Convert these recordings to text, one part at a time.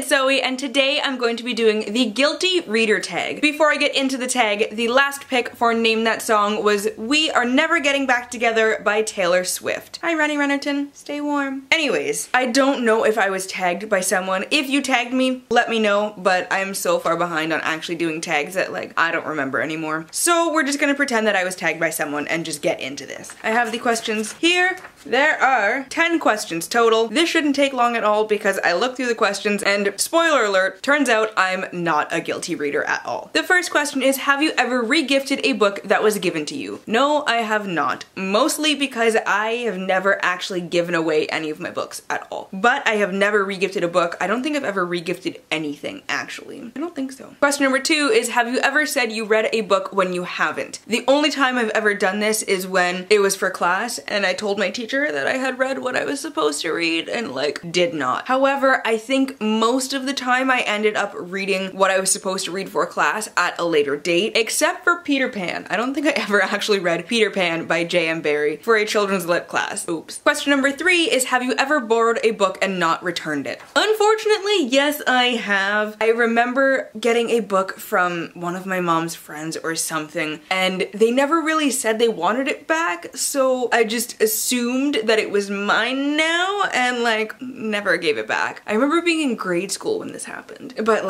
it's Zoe, and today I'm going to be doing the Guilty Reader tag. Before I get into the tag, the last pick for Name That Song was We Are Never Getting Back Together by Taylor Swift. Hi Ronnie Rennerton, stay warm. Anyways, I don't know if I was tagged by someone. If you tagged me, let me know, but I'm so far behind on actually doing tags that I don't remember anymore. So we're just gonna pretend that I was tagged by someone and just get into this. I have the questions here. There are 10 questions total. This shouldn't take long at all because I looked through the questions and spoiler alert, turns out I'm not a guilty reader at all. The first question is, have you ever re-gifted a book that was given to you? No, I have not. Mostly because I have never actually given away any of my books at all. But I have never re-gifted a book. I don't think I've ever re-gifted anything, actually. I don't think so. Question number 2 is, have you ever said you read a book when you haven't? The only time I've ever done this is when it was for class and I told my teacher that I had read what I was supposed to read and did not. However, I think most of the time I ended up reading what I was supposed to read for class at a later date, except for Peter Pan. I don't think I ever actually read Peter Pan by J.M. Barrie for a children's lit class. Oops. Question number 3 is, have you ever borrowed a book and not returned it? Unfortunately, yes, I have. I remember getting a book from one of my mom's friends or something, and they never really said they wanted it back, so I just assumed that it was mine now and never gave it back. I remember being in grade school when this happened, but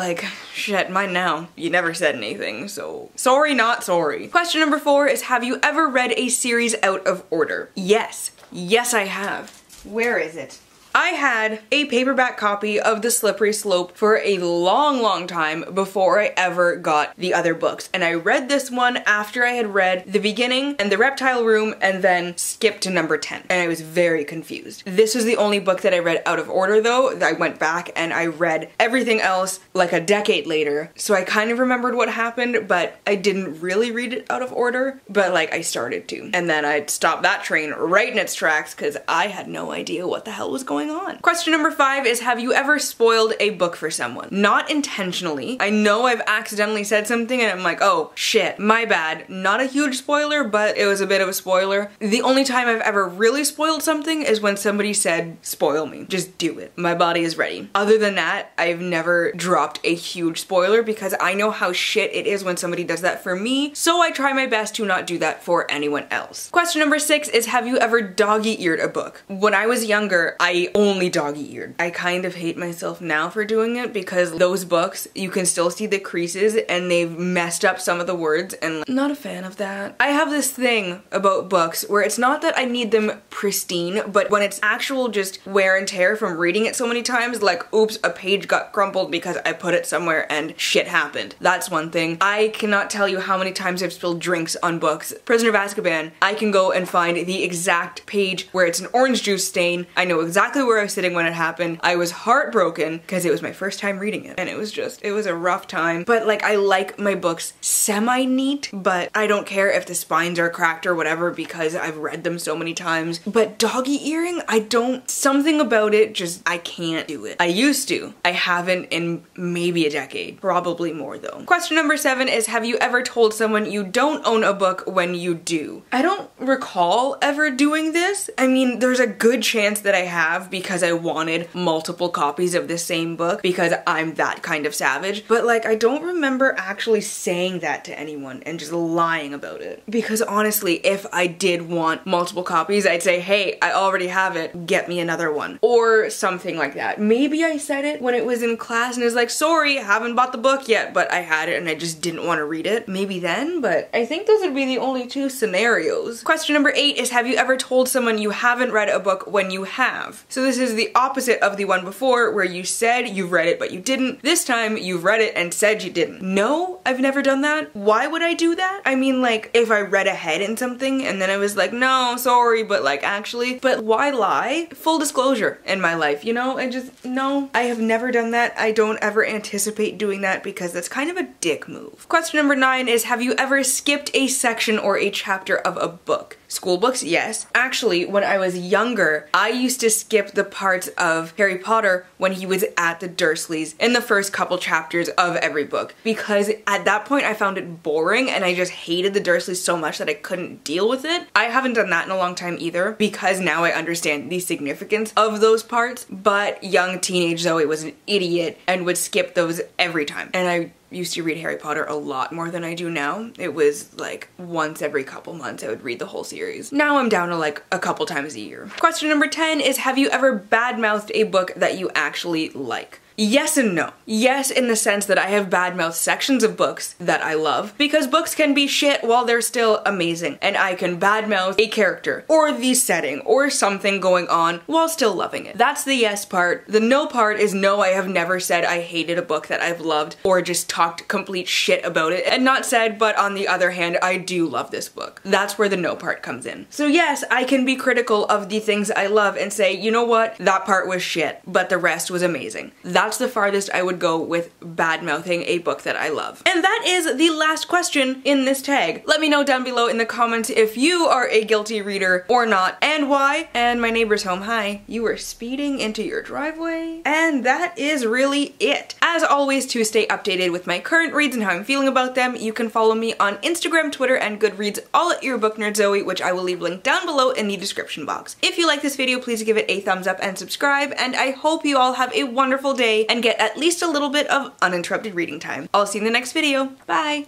shit, mine now. You never said anything, so sorry, not sorry. Question number 4 is, have you ever read a series out of order? Yes. Yes, I have. Where is it? I had a paperback copy of The Slippery Slope for a long time before I ever got the other books, and I read this one after I had read the beginning and The Reptile Room and then skipped to number 10, and I was very confused. This was the only book that I read out of order though. I went back and I read everything else a decade later, so I kind of remembered what happened, but I didn't really read it out of order, but I started to. And then I stopped that train right in its tracks because I had no idea what the hell was going on. Question number 5 is, have you ever spoiled a book for someone? Not intentionally. I know I've accidentally said something and I'm oh shit, my bad. Not a huge spoiler, but it was a bit of a spoiler. The only time I've ever really spoiled something is when somebody said, spoil me. Just do it. My body is ready. Other than that, I've never dropped a huge spoiler because I know how shit it is when somebody does that for me, so I try my best to not do that for anyone else. Question number 6 is, have you ever dog-eared a book? When I was younger, I only dog-eared. I kind of hate myself now for doing it because those books, you can still see the creases and they've messed up some of the words, and not a fan of that. I have this thing about books where it's not that I need them pristine, but when it's actual just wear and tear from reading it so many times, oops, a page got crumpled because I put it somewhere and shit happened. That's one thing. I cannot tell you how many times I've spilled drinks on books. Prisoner of Azkaban, I can go and find the exact page where it's an orange juice stain. I know exactly where I was sitting when it happened. I was heartbroken because it was my first time reading it and it was a rough time. But I like my books semi-neat, but I don't care if the spines are cracked or whatever because I've read them so many times. But doggy earing, something about it I can't do it. I used to. I haven't in maybe a decade. Probably more though. Question number 7 is, have you ever told someone you don't own a book when you do? I don't recall ever doing this. I mean, there's a good chance that I have because I wanted multiple copies of the same book because I'm that kind of savage, but I don't remember actually saying that to anyone and just lying about it. Because honestly, if I did want multiple copies, I'd say, hey, I already have it, get me another one. Or something like that. Maybe I said it when it was in class and it was sorry, haven't bought the book yet, but I had it and I just didn't want to read it. Maybe then, but I think those would be the only 2 scenarios. Question number 8 is, have you ever told someone you haven't read a book when you have? So this is the opposite of the one before where you said you've read it but you didn't. This time you've read it and said you didn't. No, I've never done that. Why would I do that? I mean, if I read ahead in something and then I was no, sorry, but actually, but why lie? Full disclosure in my life, you know? No, I have never done that. I don't ever anticipate doing that because that's kind of a dick move. Question number 9 is, have you ever skipped a section or a chapter of a book? School books, yes. Actually, when I was younger, I used to skip skipped the parts of Harry Potter when he was at the Dursleys in the first couple chapters of every book, because at that point I found it boring and I just hated the Dursleys so much that I couldn't deal with it. I haven't done that in a long time either, because now I understand the significance of those parts, but young teenage Zoe was an idiot and would skip those every time. And I used to read Harry Potter a lot more than I do now. It was like once every couple months I would read the whole series. Now I'm down to like a couple times a year. Question number 10 is, have you ever badmouthed a book that you actually like? Yes and no. Yes, in the sense that I have badmouthed sections of books that I love, because books can be shit while they're still amazing, and I can badmouth a character, or the setting, or something going on while still loving it. That's the yes part. The no part is no, I have never said I hated a book that I've loved, or just talked complete shit about it, and not said, but on the other hand, I do love this book. That's where the no part comes in. So yes, I can be critical of the things I love and say, you know what, that part was shit, but the rest was amazing. That's the farthest I would go with bad-mouthing a book that I love. And that is the last question in this tag. Let me know down below in the comments if you are a guilty reader or not, and why. And my neighbor's home, hi. You were speeding into your driveway. And that is really it. As always, to stay updated with my current reads and how I'm feeling about them, you can follow me on Instagram, Twitter, and Goodreads, all at Your Book Nerd Zoe, which I will leave linked down below in the description box. If you like this video, please give it a thumbs up and subscribe, and I hope you all have a wonderful day and get at least a little bit of uninterrupted reading time. I'll see you in the next video. Bye!